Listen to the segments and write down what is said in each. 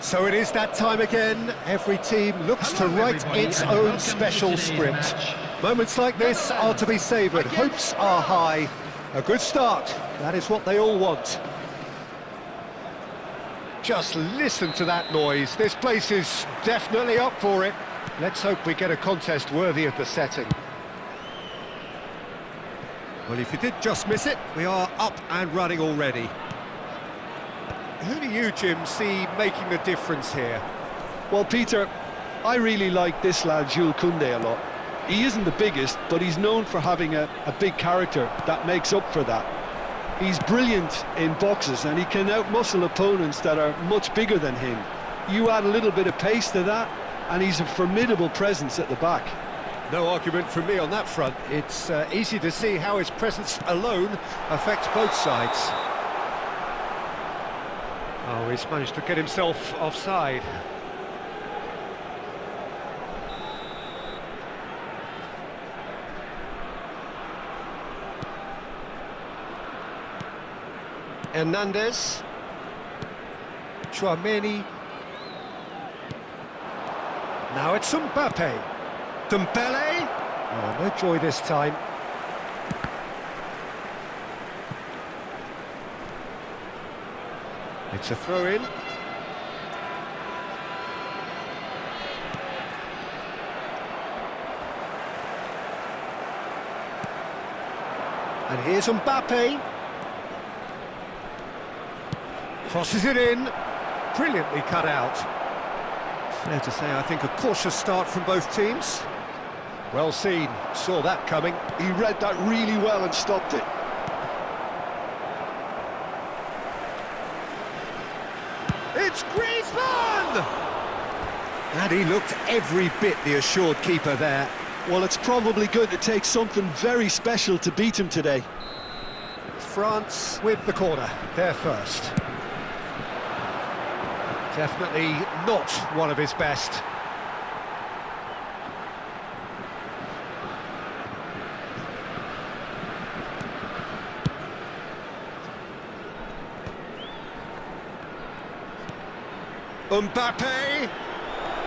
So it is that time again. Every team looks to write its own special script. Moments like this are to be savoured. Hopes are high. A good start. That is what they all want. Just listen to that noise. This place is definitely up for it. Let's hope we get a contest worthy of the setting. Well, if you did just miss it, we are up and running already. Who do you, Jim, see making the difference here? Well, Peter, I really like this lad, Jules Koundé, a lot. He isn't the biggest, but he's known for having a big character that makes up for that. He's brilliant in boxes, and he can outmuscle opponents that are much bigger than him. You add a little bit of pace to that, and he's a formidable presence at the back. No argument from me on that front. It's easy to see how his presence alone affects both sides. Oh, he's managed to get himself offside. Hernandez. Chouameni. Now it's Mbappe. Dembele. Oh, no joy this time. It's a throw-in. And here's Mbappe. Crosses it in. Brilliantly cut out. Fair to say, I think a cautious start from both teams. Well seen. Saw that coming. He read that really well and stopped it. It's Griezmann! And he looked every bit the assured keeper there. Well, it's probably going to take something very special to beat him today. France with the corner, there first. Definitely not one of his best. Mbappe!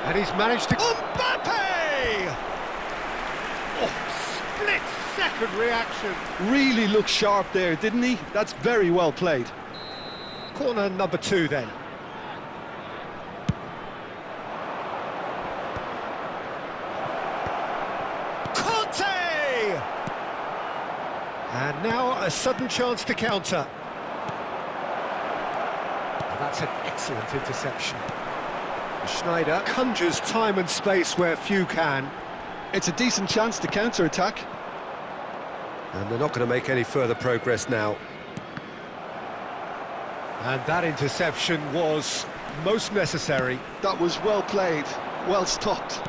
And he's managed to... Mbappe! Oh, split-second reaction. Really looked sharp there, didn't he? That's very well played. Corner number 2 then. And now a sudden chance to counter. That's an excellent interception. Schneider conjures time and space where few can. It's a decent chance to counter-attack. And they're not going to make any further progress now. And that interception was most necessary. That was well played, well stopped.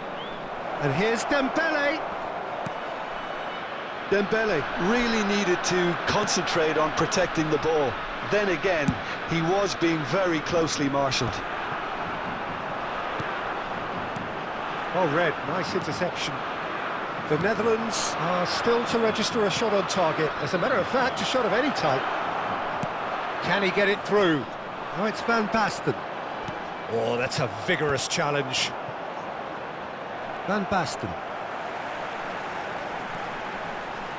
And here's Dembele. Dembele really needed to concentrate on protecting the ball. Then again, he was being very closely marshalled. Oh, Red, nice interception. The Netherlands are still to register a shot on target. As a matter of fact, a shot of any type. Can he get it through? Oh, it's Van Basten. Oh, that's a vigorous challenge. Van Basten.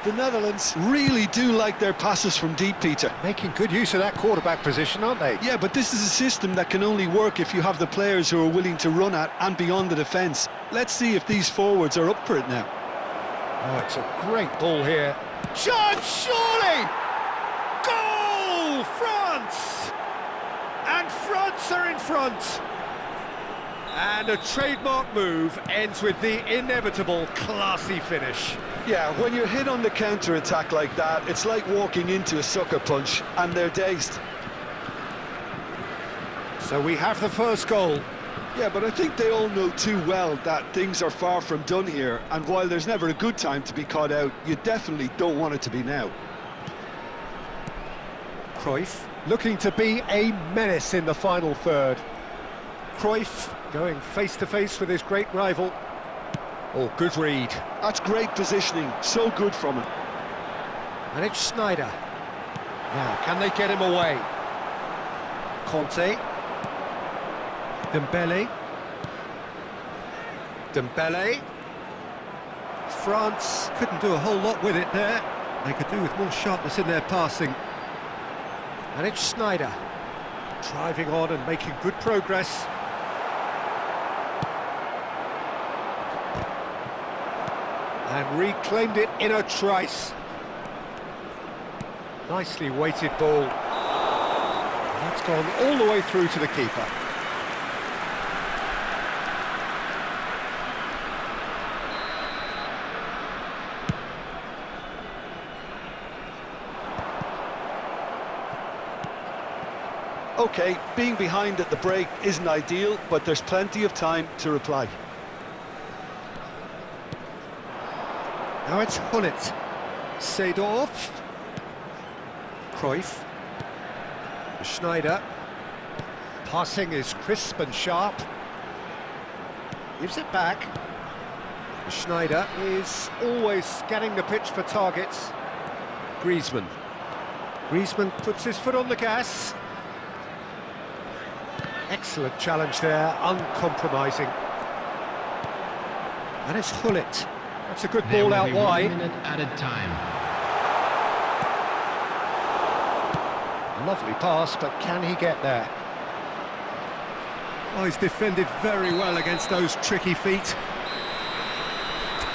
The Netherlands really do like their passes from deep, Peter. Making good use of that quarterback position, aren't they? Yeah, but this is a system that can only work if you have the players who are willing to run at and beyond the defence. Let's see if these forwards are up for it now. Oh, it's a great ball here. Shot, surely! Goal! France! And France are in front! And a trademark move ends with the inevitable classy finish. Yeah, when you're hit on the counter-attack like that, it's like walking into a sucker punch, and they're dazed. So we have the first goal. Yeah, but I think they all know too well that things are far from done here, and while there's never a good time to be caught out, you definitely don't want it to be now. Cruyff looking to be a menace in the final third. Cruyff going face-to-face with his great rival. Oh, good read. That's great positioning, so good from him. And it's Schneider. Now, can they get him away? Conte. Dembele. Dembele. France couldn't do a whole lot with it there. They could do with more sharpness in their passing. And it's Schneider. Driving on and making good progress. And reclaimed it in a trice. Nicely weighted ball. That's gone all the way through to the keeper. OK, being behind at the break isn't ideal, but there's plenty of time to reply. Now it's Hullet. Seedorf. Cruyff. Schneider. Passing is crisp and sharp. Gives it back. Schneider is always scanning the pitch for targets. Griezmann. Griezmann puts his foot on the gas. Excellent challenge there, uncompromising. And it's Hullet. That's a good ball out wide. 1 minute added time. Lovely pass, but can he get there? Oh, he's defended very well against those tricky feet.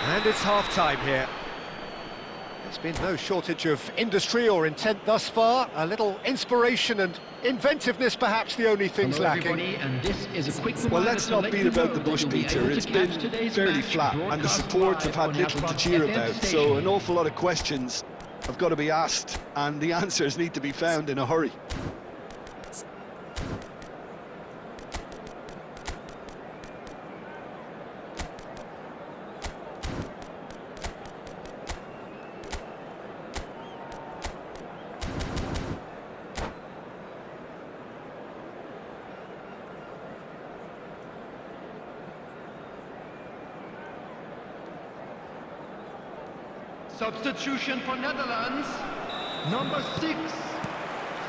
And it's half-time here. There's been no shortage of industry or intent thus far. A little inspiration and inventiveness, perhaps the only things lacking. And this is a quick Well, let's not beat about the bush, Peter. It's been fairly flat, and the supports have had little to cheer about, so an awful lot of questions have got to be asked, and the answers need to be found in a hurry. Substitution for Netherlands, number 6.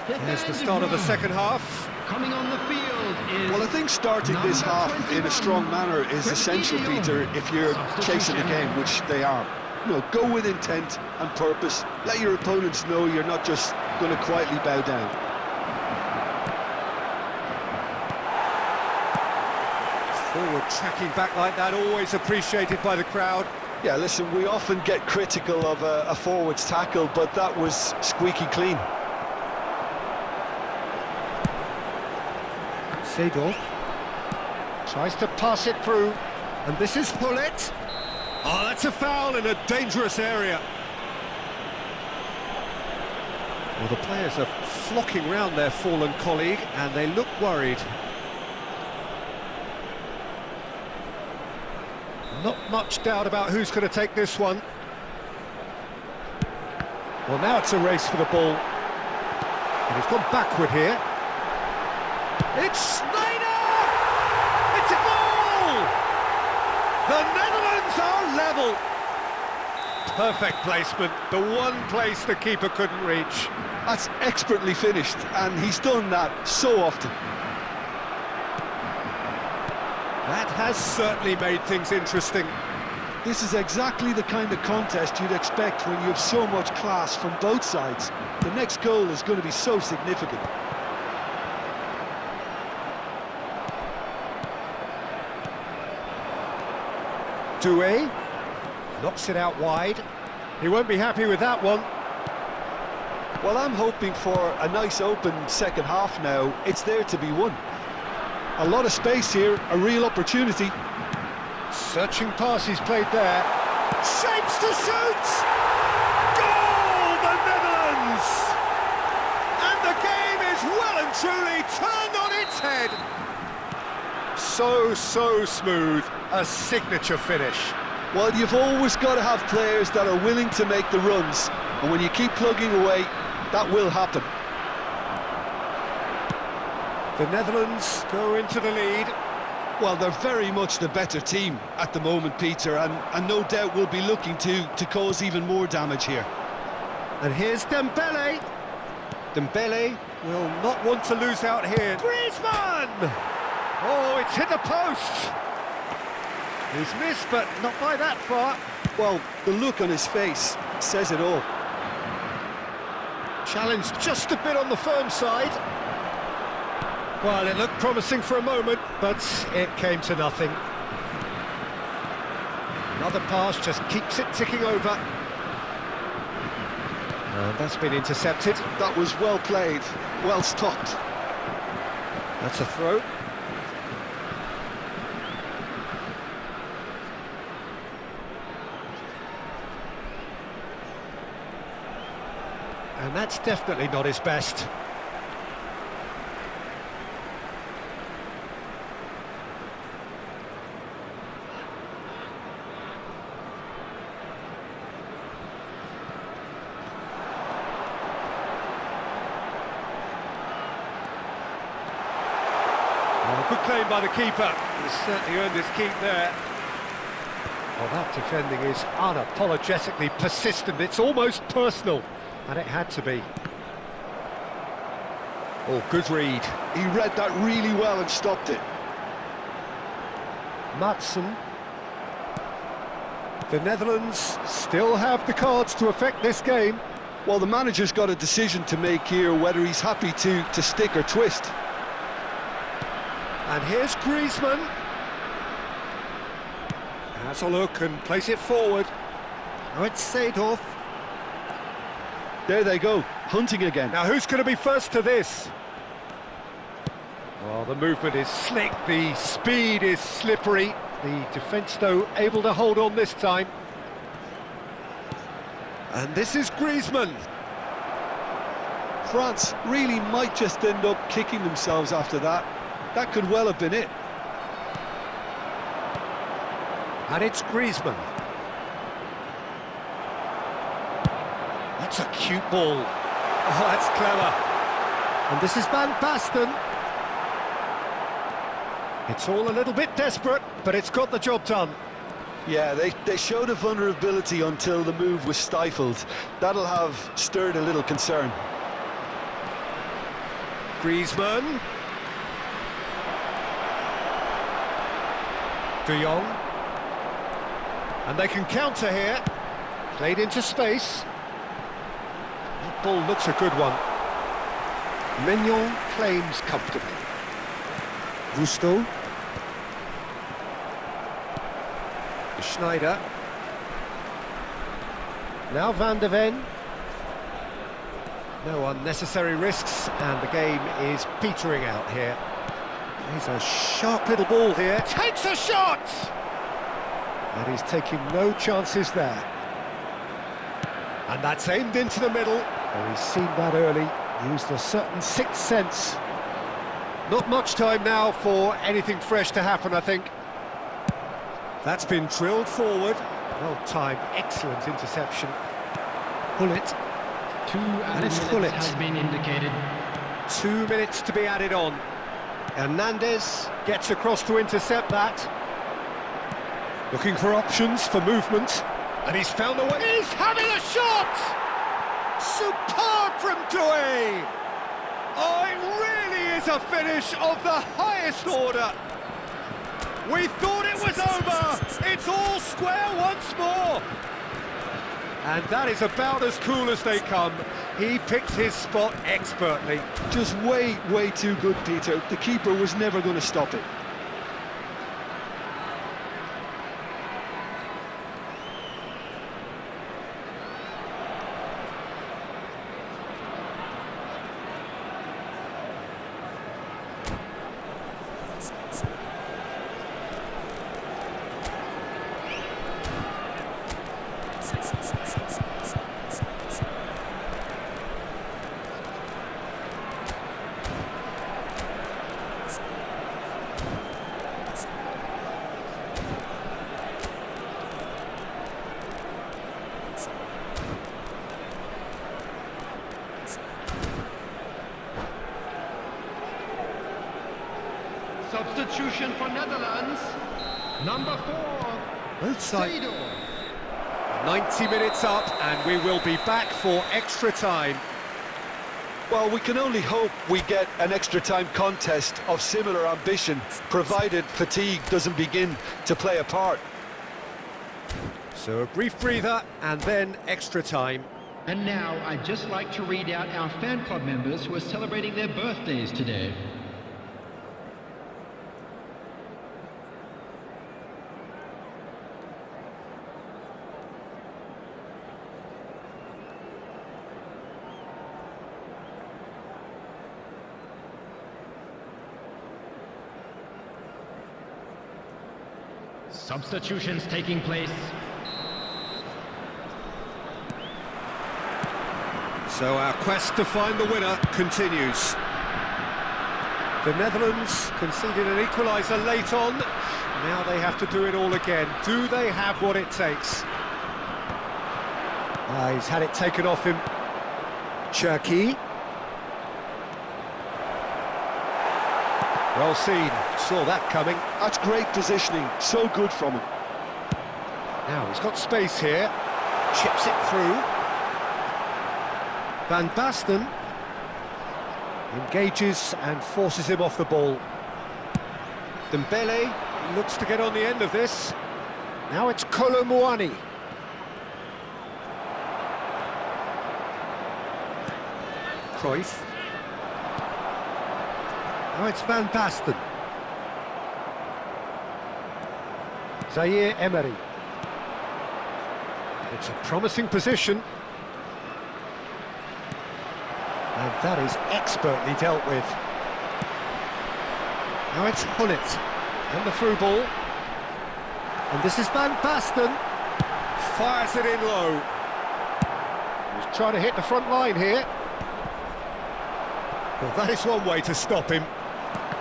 Here's the start of the second half. Coming on the field is... Well, I think starting this half in a strong manner is essential, Peter, if you're chasing the game, which they are. You know, go with intent and purpose. Let your opponents know you're not just going to quietly bow down. Forward tracking back like that, always appreciated by the crowd. Yeah, listen, we often get critical of a forward's tackle, but that was squeaky clean. Seedorf. Tries to pass it through, and this is Hullet. Oh, that's a foul in a dangerous area. Well, the players are flocking round their fallen colleague, and they look worried. Not much doubt about who's going to take this one. Well, now it's a race for the ball. And he's gone backward here. It's Snyder! It's a goal! The Netherlands are level. Perfect placement, the one place the keeper couldn't reach. That's expertly finished, and he's done that so often. That has certainly made things interesting. This is exactly the kind of contest you'd expect when you have so much class from both sides. The next goal is going to be so significant. Doué knocks it out wide. He won't be happy with that one. Well, I'm hoping for a nice open second half now. It's there to be won. A lot of space here, a real opportunity. Searching pass he's played there. Shapes to shoot! Goal, the Netherlands! And the game is well and truly turned on its head. So smooth, a signature finish. Well, you've always got to have players that are willing to make the runs, and when you keep plugging away, that will happen. The Netherlands go into the lead. Well, they're very much the better team at the moment, Peter, and no doubt will be looking to cause even more damage here. And here's Dembele. Dembele will not want to lose out here. Griezmann! Oh, it's hit the post. He's missed, but not by that far. Well, the look on his face says it all. Challenge just a bit on the firm side. Well, it looked promising for a moment, but it came to nothing. Another pass just keeps it ticking over. And that's been intercepted. That was well played, well stopped. That's a throw. And that's definitely not his best. Well, good claim by the keeper. He's certainly earned his keep there. Well, that defending is unapologetically persistent. It's almost personal. And it had to be. Oh, good read. He read that really well and stopped it. Matson. The Netherlands still have the cards to affect this game. Well, the manager's got a decision to make here, whether he's happy to stick or twist. And here's Griezmann. Has a look and plays it forward. Oh, it's Seedorf. There they go, hunting again. Now who's going to be first to this? Well, the movement is slick, the speed is slippery. The defence, though, able to hold on this time. And this is Griezmann. France really might just end up kicking themselves after that. That could well have been it. And it's Griezmann. That's a cute ball. Oh, that's clever. And this is Van Basten. It's all a little bit desperate, but it's got the job done. Yeah, they showed a vulnerability until the move was stifled. That'll have stirred a little concern. Griezmann. De Jong. And they can counter here. Played into space. That ball looks a good one. Mignon claims comfortably. Gusto. Schneider. Now Van de Ven. No unnecessary risks, and the game is petering out here. He's a sharp little ball here. Takes a shot! And he's taking no chances there. And that's aimed into the middle. Oh, he's seen that early, used a certain sixth sense. Not much time now for anything fresh to happen, I think. That's been drilled forward. Well-timed, excellent interception. Hullet. 2 added Hullet. minutes has been indicated. 2 minutes to be added on. Hernandez gets across to intercept that. Looking for options for movement. And he's found a way. He's having a shot! Superb from Doué! Oh, it really is a finish of the highest order. We thought it was over. It's all square once more. And that is about as cool as they come. He picked his spot expertly. Just way too good, Peter. The keeper was never going to stop it. Substitution for Netherlands. Number 4. Both sides. Seedorf. 90 minutes up, and we will be back for extra time. Well, we can only hope we get an extra time contest of similar ambition, provided fatigue doesn't begin to play a part. So a brief breather, and then extra time. And now I'd just like to read out our fan club members who are celebrating their birthdays today. Substitutions taking place. So our quest to find the winner continues. The Netherlands conceded an equaliser late on. Now they have to do it all again. Do they have what it takes? He's had it taken off him. Cherki. Well seen, saw that coming. That's great positioning, so good from him. Now he's got space here, chips it through. Van Basten engages and forces him off the ball. Dembele looks to get on the end of this. Now it's Kolo Muani. Cruyff. Now it's Van Basten. Zaire Emery. It's a promising position. And that is expertly dealt with. Now it's Hullet. And the through ball. And this is Van Basten. Fires it in low. He's trying to hit the front line here. Well, that is one way to stop him.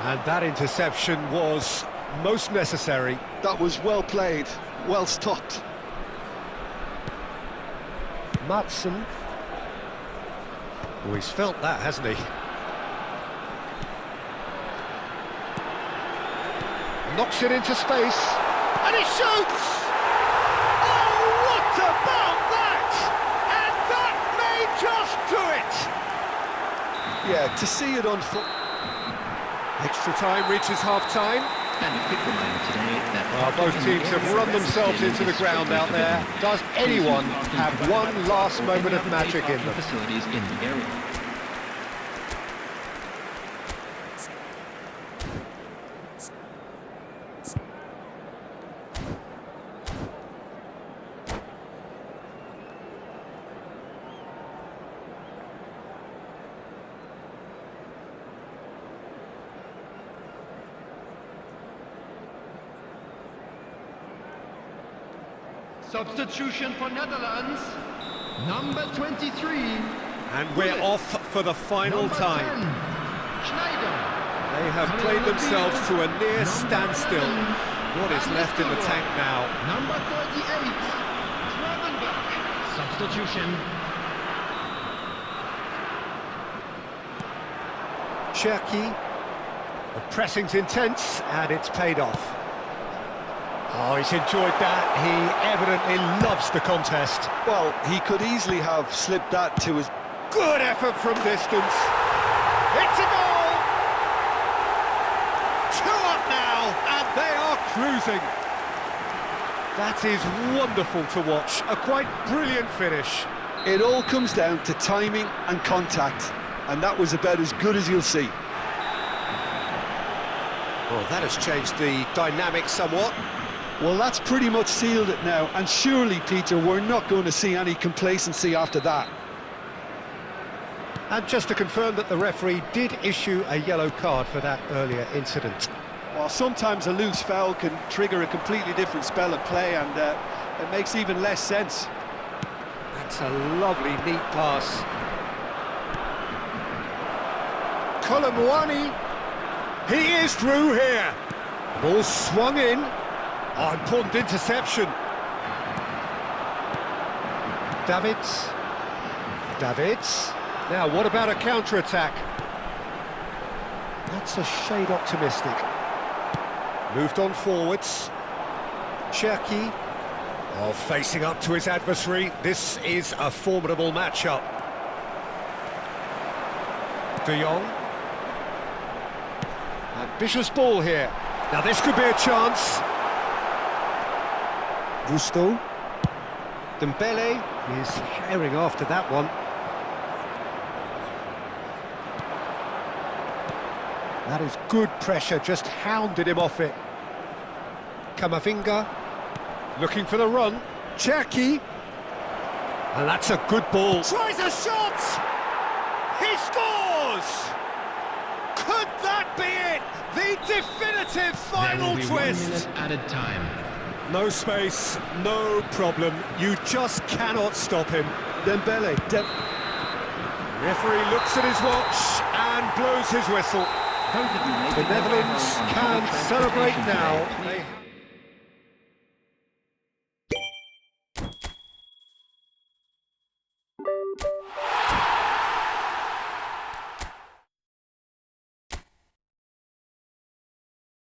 And that interception was most necessary. That was well played, well stopped. Madsen. Oh, he's felt that, hasn't he? Knocks it into space. And he shoots! Oh, what about that? And that may just do it! Yeah, to see it on foot. Extra time reaches half-time. And a quick reminder today that Well, both teams have run themselves into the ground out there. Does anyone have one last moment of magic in them? Facilities in the area. Substitution for Netherlands, number 23. And we're off for the final Number time. 10, Schneider. They have played themselves to a near standstill. What is left in the tank now? Number 38, Gravenberg. Substitution. Cherki. The pressing's intense, and it's paid off. Oh, he's enjoyed that. He evidently loves the contest. Well, he could easily have slipped that to his... Good effort from distance. It's a goal! 2 up now, and they are cruising. That is wonderful to watch. A quite brilliant finish. It all comes down to timing and contact, and that was about as good as you'll see. Well, that has changed the dynamic somewhat. Well, that's pretty much sealed it now, and surely, Peter, we're not going to see any complacency after that. And just to confirm that the referee did issue a yellow card for that earlier incident. Well, sometimes a loose foul can trigger a completely different spell of play, and it makes even less sense. That's a lovely, neat pass. Colomwani, he is through here. Ball swung in. Oh, important interception. Davids. Now, what about a counter-attack? That's a shade optimistic. Moved on forwards. Cherki. Oh, facing up to his adversary. This is a formidable matchup. De Jong. Ambitious ball here. Now, this could be a chance. Gusto. Dembele is herring after that one. That is good pressure, just hounded him off it. Camavinga, looking for the run. Cherki. And that's a good ball. Tries a shot! He scores! Could that be it? The definitive final There will be 1 twist! minute added time. No space, no problem. You just cannot stop him. Dembele. Referee looks at his watch and blows his whistle. Both of you may The be Netherlands on can public celebrate transportation now. today.